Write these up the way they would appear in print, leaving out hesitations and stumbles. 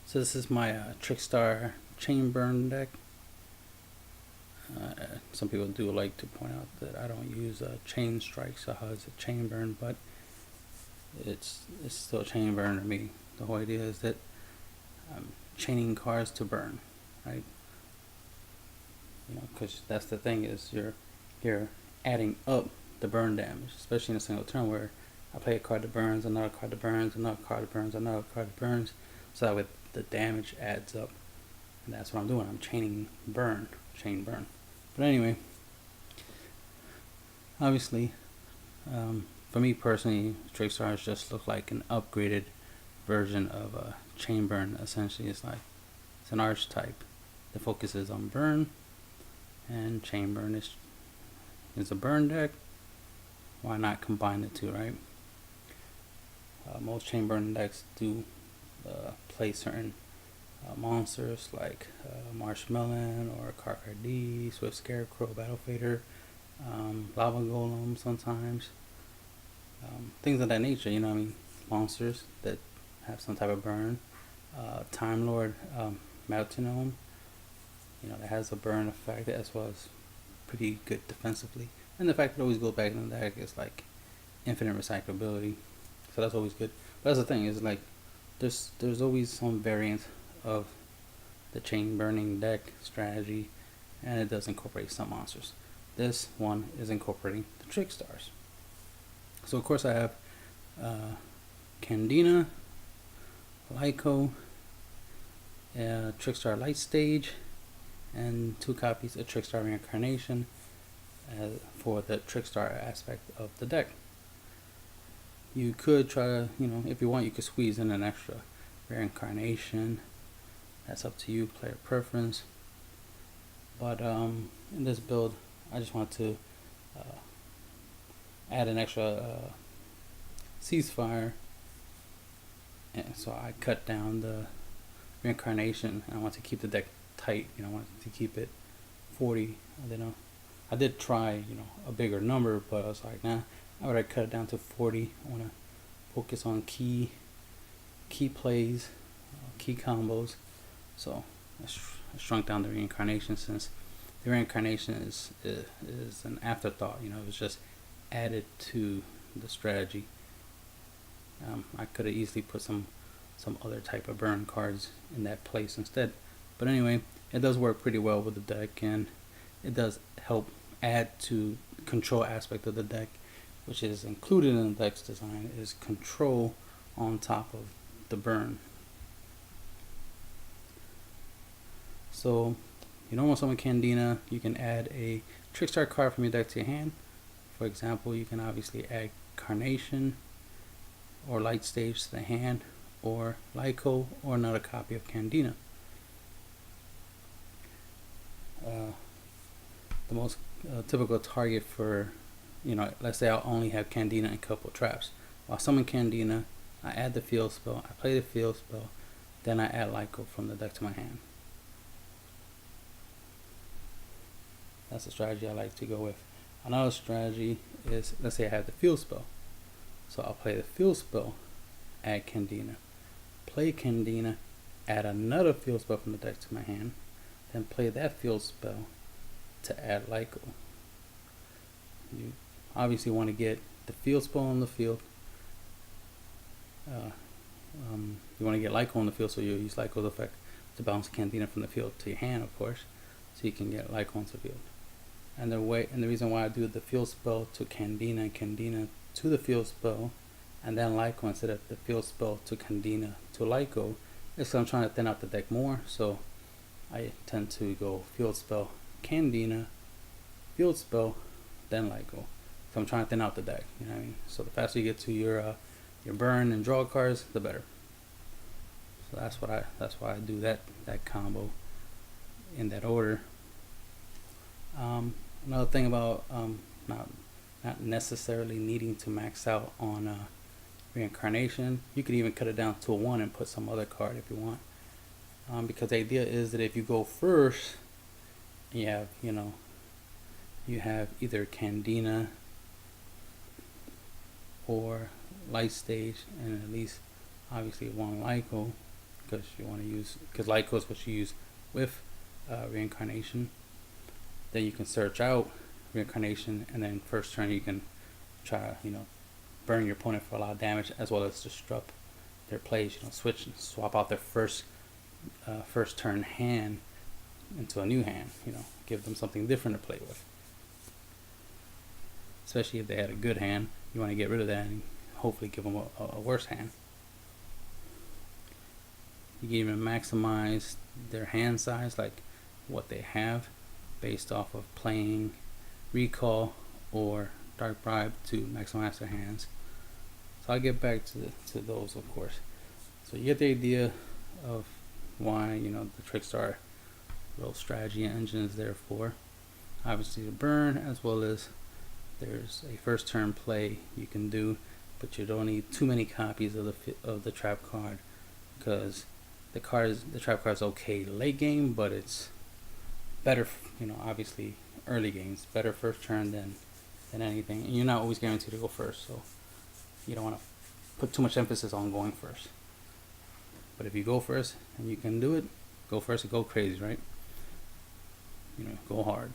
So this is my Trickstar chain burn deck. Some people do like to point out that I don't use chain strikes, so how is it chain burn, but it's still chain burn to me. The whole idea is that I'm chaining cards to burn, right? You know, because that's the thing, is you're adding up the burn damage, especially in a single turn where I play a card that burns, another card that burns, another card that burns, another card that burns, so that way the damage adds up. And that's what I'm doing. I'm chaining burn, chain burn. But anyway, obviously, for me personally, Trickstars just look like an upgraded version of a chain burn. Essentially, it's an archetype that focuses on burn, and chain burn is a burn deck. Why not combine the two, right? Most chain burn decks do play certain monsters like Marshmelon or Karkar, Swift Scarecrow, Battle Fader, Lava Golem sometimes. Things of that nature, you know what I mean? Monsters that have some type of burn. Time Lord Metronome, you know, that has a burn effect as well as pretty good defensively. And the fact that it always goes back in the deck is like infinite recyclability. So that's always good. But that's the thing, is like there's always some variant of the chain burning deck strategy, and it does incorporate some monsters. This one is incorporating the Trickstars. So of course I have Candina, Lyco, Trickstar Light Stage, and 2 copies of Trickstar Reincarnation for the Trickstar aspect of the deck. You could try to, you know, if you want, you could squeeze in an extra Reincarnation. That's up to you, player preference. But in this build, I just want to add an extra ceasefire, and so I cut down the Reincarnation. I want to keep the deck tight. You know, I want to keep it 40. I did try, you know, a bigger number, but I was like, nah, I would cut it down to 40. I want to focus on key plays, key combos. So I shrunk down the Reincarnation, since the Reincarnation is an afterthought. You know, it was just added to the strategy. I could have easily put some other type of burn cards in that place instead. But anyway, it does work pretty well with the deck, and it does help add to control aspect of the deck, which is included in the deck's design, is control on top of the burn. So, you don't want someone Candina, you can add a Trickstar card from your deck to your hand. For example, you can obviously add Carnation or Light Stage to the hand, or Lyco, or another copy of Candina. The most typical target for, you know, let's say I only have Candina and a couple traps. While summon Candina, I add the field spell, I play the field spell, then I add Lyco from the deck to my hand. That's the strategy I like to go with. Another strategy is, let's say I have the field spell. So I'll play the field spell, add Candina, play Candina, add another field spell from the deck to my hand, then play that field spell to add Lyco. You obviously want to get the field spell on the field. You want to get Lyco on the field, so you'll use Lyco's effect to bounce Candina from the field to your hand, of course, so you can get Lyco onto the field. And the reason why I do the field spell to Candina and Candina to the field spell, and then Lyco instead of the field spell to Candina to Lyco, is because I'm trying to thin out the deck more. So I tend to go field spell Candina, field spell, then Lyco. So I'm trying to thin out the deck. You know what I mean? So the faster you get to your burn and draw cards, the better. So that's why I do that combo in that order. Another thing about not necessarily needing to max out on Reincarnation, you could even cut it down to a 1 and put some other card if you want. Because the idea is that if you go first, you have either Candina or Light Stage, and at least obviously one Lyco. because you want to use, because Lyco is what you use with reincarnation. Then you can search out reincarnation, and then first turn you can try to burn your opponent for a lot of damage, as well as disrupt their plays. Switch and swap out their first turn hand into a new hand. Give them something different to play with. Especially if they had a good hand, you want to get rid of that and hopefully give them a worse hand. You can even maximize their hand size, like what they have, based off of playing Recall or Dark Bribe to maximize their hands. So I'll get back to those, of course. So you get the idea of why the Trickstar little strategy engine is there for. Obviously to burn, as well as there's a first turn play you can do, but you don't need too many copies of the trap card, because the trap card is okay late game, but it's better, obviously early games, better first turn than anything. And you're not always guaranteed to go first, so you don't want to put too much emphasis on going first. But if you go first and you can do it, go first and go crazy, right? Go hard.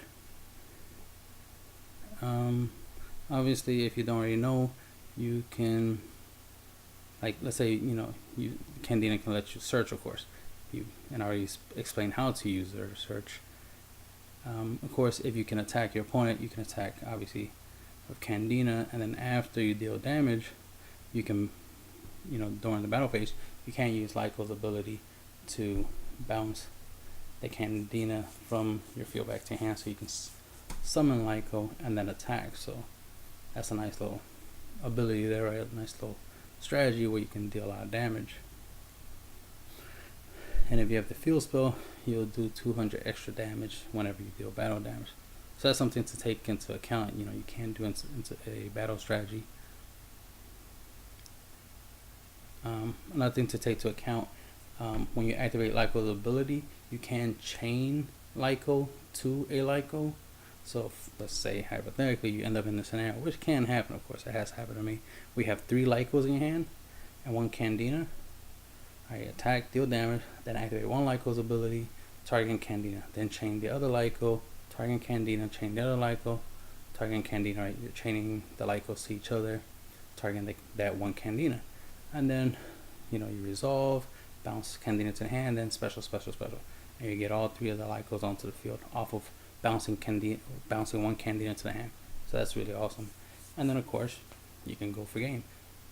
Obviously, if you don't already know, you can, like, let's say Candina can let you search, of course. And I already explained how to use their search. Of course, if you can attack your opponent, you can attack obviously with Candina, and then after you deal damage, you can, during the battle phase, you can use Lyco's ability to bounce the Candina from your field back to your hand, so you can summon Lyco and then attack. So that's a nice little ability there, right? A nice little strategy where you can deal a lot of damage. And if you have the field spell, you'll do 200 extra damage whenever you deal battle damage. So that's something to take into account. You can do into a battle strategy. Another thing to take into account, when you activate Lyco's ability, you can chain Lyco to a Lyco. So let's say hypothetically you end up in a scenario, which can happen, of course, it has happened to me. We have 3 Lycos in your hand and 1 Candina. I attack, deal damage, then activate 1 Lyco's ability, targeting Candina, then chain the other Lyco, targeting Candina, chain the other Lyco, targeting Candina, right? You're chaining the Lycos to each other, targeting that 1 Candina. And then, you resolve, bounce Candina to the hand, then special. And you get all 3 of the Lycos onto the field off of bouncing 1 Candina to the hand. So that's really awesome. And then, of course, you can go for game.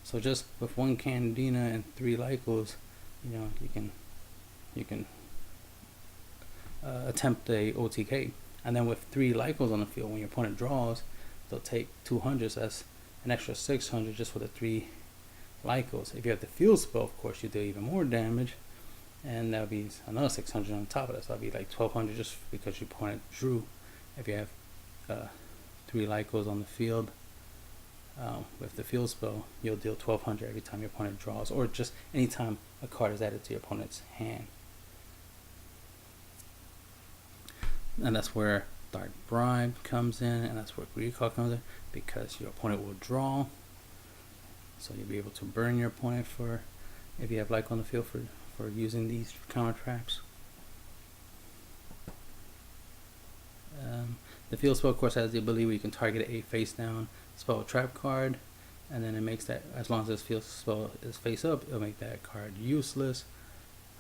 So just with 1 Candina and 3 Lycos, you can attempt a OTK. And then with 3 Lycos on the field, when your opponent draws, they'll take 200. So that's an extra 600 just for the 3 Lycos. If you have the field spell, of course, you do even more damage, and that'll be another 600 on top of that. So that'll be like 1200 just because your opponent drew. If you have 3 Lycos on the field, with the field spell, you'll deal 1200 every time your opponent draws, or just anytime a card is added to your opponent's hand. And that's where Dark Bribe comes in, and that's where Recall comes in, because your opponent will draw. So you'll be able to burn your opponent for, if you have Lyco on the field, for using these counter traps. The field spell, of course, has the ability where you can target a face down spell trap card, and then it makes that, as long as this field spell is face up, it'll make that card useless,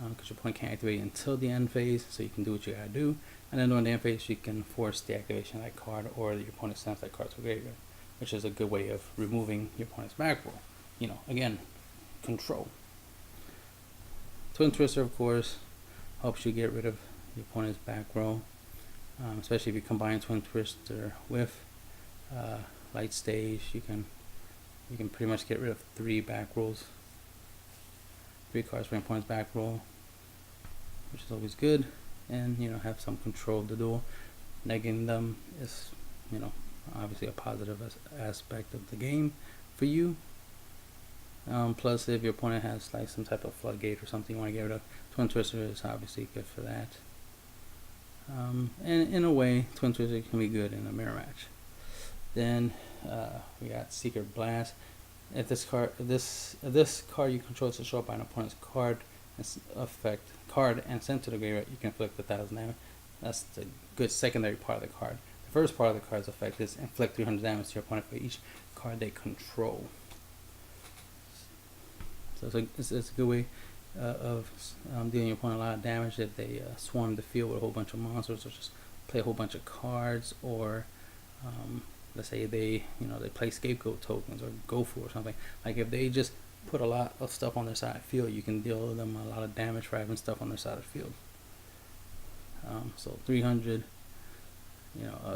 because your opponent can't activate until the end phase. So you can do what you gotta do, and then during the end phase, you can force the activation of that card, or your opponent sends that card to a graveyard, which is a good way of removing your opponent's back row. Again, control. Twin Twister, of course, helps you get rid of your opponent's back row, especially if you combine Twin Twister with Light Stage. You can pretty much get rid of 3 back rolls, 3 cards for your opponent's back row, which is always good, and have some control of the duel. Negating them is obviously a positive aspect of the game for you. Plus, if your opponent has like some type of floodgate or something you want to get rid of, Twin Twister is obviously good for that. And in a way, Twin Twister can be good in a mirror match. Then we got Secret Blast. If this card you control is to show up by an opponent's card effect card and send to the graveyard, you can inflict 1,000 damage. That's the good secondary part of the card. The first part of the card's effect is inflict 300 damage to your opponent for each card they control. So it's a good way of dealing your opponent a lot of damage if they swarm the field with a whole bunch of monsters, or just play a whole bunch of cards, or let's say they play scapegoat tokens or Gofu or something. Like if they just put a lot of stuff on their side of the field, you can deal them a lot of damage for having stuff on their side of the field. So 300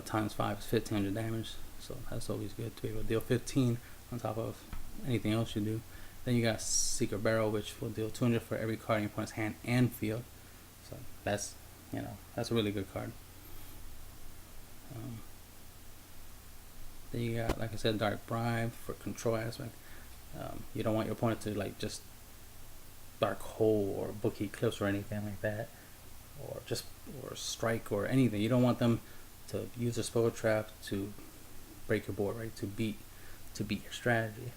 times 5 is 1,500 damage, so that's always good to be able to deal 15 on top of anything else you do. Then you got Secret Barrel, which will deal 200 for every card in your opponent's hand and field. So that's a really good card. Then you got, like I said, Dark Bribe for control aspect. You don't want your opponent to like just Dark Hole or Book Eclipse or anything like that, or Strike or anything. You don't want them to use a spell trap to break your board, right? To beat your strategy.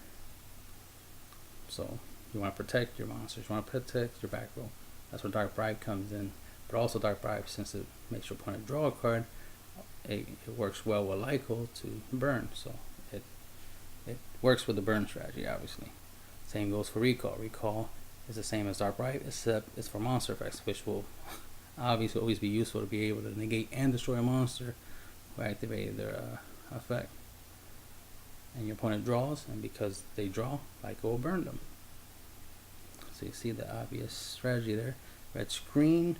So you want to protect your monsters. You want to protect your back row. That's where Dark Bribe comes in. But also Dark Bribe, since it makes your opponent draw a card, it works well with Lyco to burn. So it works with the burn strategy, obviously. Same goes for Recall. Recall is the same as Dark Bribe, except it's for monster effects, which will obviously always be useful to be able to negate and destroy a monster who activated their effect. And your opponent draws, and because they draw, Lyco will burn them. So you see the obvious strategy there. Red screen,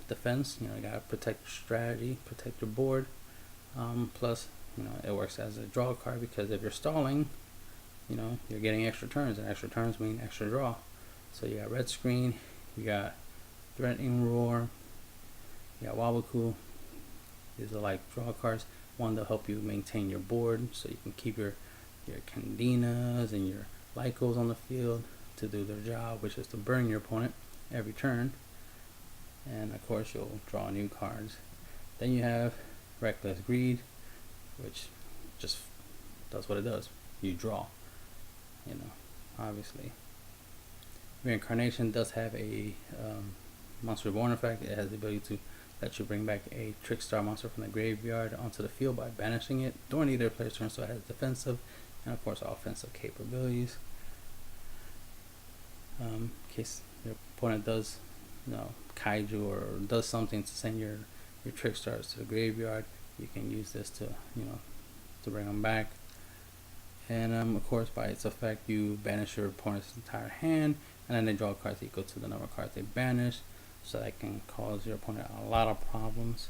defense. You gotta protect your strategy, protect your board. Plus, it works as a draw card, because if you're stalling, you're getting extra turns, and extra turns mean extra draw. So you got red screen, you got threatening roar, you got Wabaku. These are like draw cards. One to help you maintain your board, so you can keep your Candinas and your Lycos on the field to do their job, which is to burn your opponent every turn. And of course, you'll draw new cards. Then you have Reckless Greed, which just does what it does. You draw. Obviously. Reincarnation does have a Monster Reborn effect. It has the ability to let you bring back a Trickstar monster from the graveyard onto the field by banishing it during either player's turn, so it has defensive and of course offensive capabilities. In case your opponent does kaiju or does something to send your Trickstars to the graveyard, you can use this to to bring them back. And of course, by its effect, you banish your opponent's entire hand, and then they draw cards equal to the number of cards they banish. So that can cause your opponent a lot of problems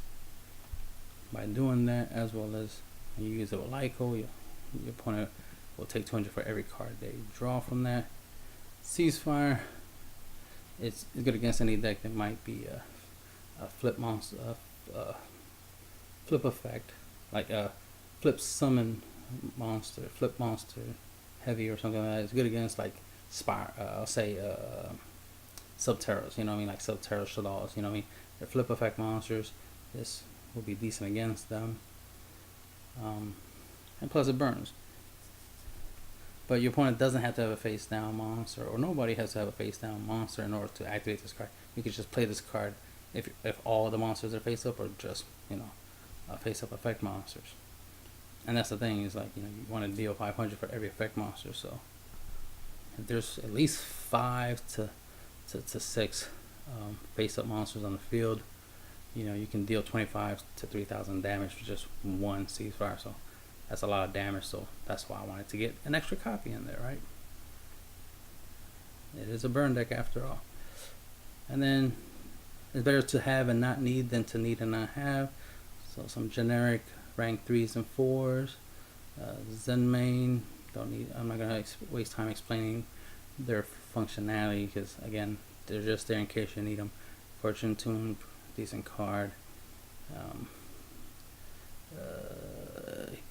by doing that, as well as when you use it with Lyco, your opponent will take 200 for every card they draw from that. Ceasefire, it's good against any deck that might be a flip monster, flip effect, like a flip summon monster, flip monster heavy or something like that. It's good against like I'll say Subterras, like Subterra Shaddolls, they're flip effect monsters. This will be decent against them. And plus it burns. But your opponent doesn't have to have a face down monster, or nobody has to have a face down monster in order to activate this card. You can just play this card if all the monsters are face up, or just face up effect monsters. And that's the thing, is like you want to deal 500 for every effect monster. So if there's at least 5 to 6 face up monsters on the field, you can deal 25 to 3,000 damage for just one ceasefire. So that's a lot of damage. So that's why I wanted to get an extra copy in there, right? It is a burn deck after all. And then it's better to have and not need than to need and not have. So some generic rank 3s and 4s. Zen main, don't need. I'm not gonna waste time explaining their functionality, because again, they're just there in case you need them. Fortune Tune, decent card.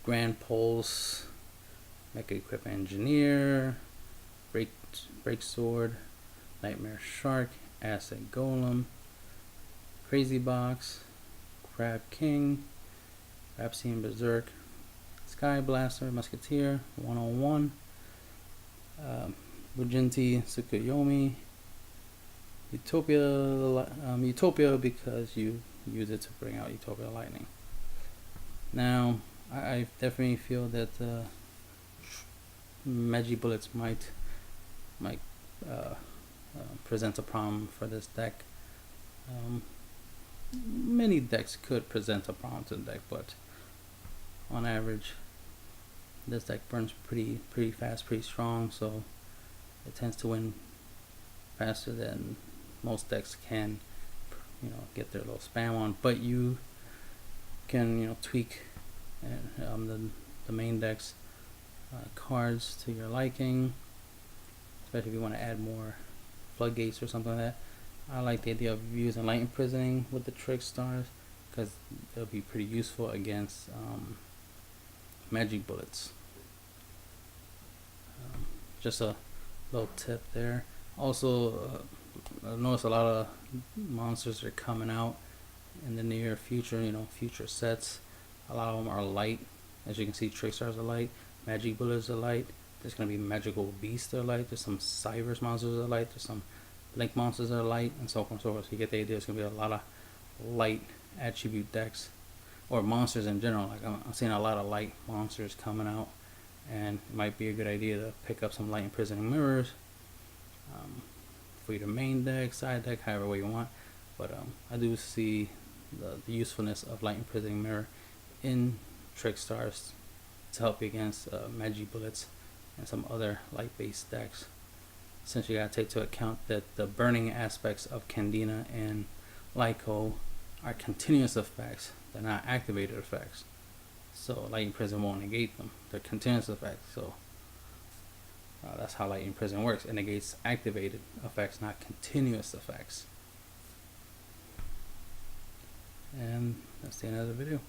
Grand Pulse, Mecha Equip Engineer, Break Sword, Nightmare Shark, Acid Golem, Crazy Box, Crab King, Rhapsody Berserk, Sky Blaster, Musketeer, 101, Bujinti Tsukuyomi, Utopia because you use it to bring out Utopia Lightning. Now, I definitely feel that Magi Bullets might present a problem for this deck. Many decks could present a problem to the deck, but on average, this deck burns pretty fast, pretty strong, so it tends to win faster than most decks can, get their little spam on. But you can, tweak the main deck's cards to your liking, especially if you want to add more floodgates or something like that. I like the idea of using light imprisoning with the Trickstars because they'll be pretty useful against Magic Bullets. Just a little tip there. Also, I noticed a lot of monsters are coming out in the near future. Future sets. A lot of them are light. As you can see, Trickstars are light. Magic Bullets are light. There's gonna be Magical Beasts that are light. There's some Cybers monsters that are light. There's some Link monsters that are light, and so on and so forth. So you get the idea. It's gonna be a lot of light attribute decks, or monsters in general. Like I'm seeing a lot of light monsters coming out, and it might be a good idea to pick up some light imprisoning mirrors for your main deck, side deck, however way you want. But I do see the usefulness of light imprisoning mirror in Trickstars to help you against Magi Bullets and some other light-based decks. Since you gotta take into account that the burning aspects of Candina and Lyco are continuous effects, they're not activated effects. So Light Imprison won't negate them. They're continuous effects. So that's how Light Imprison works. It negates activated effects, not continuous effects. And that's the end of the video.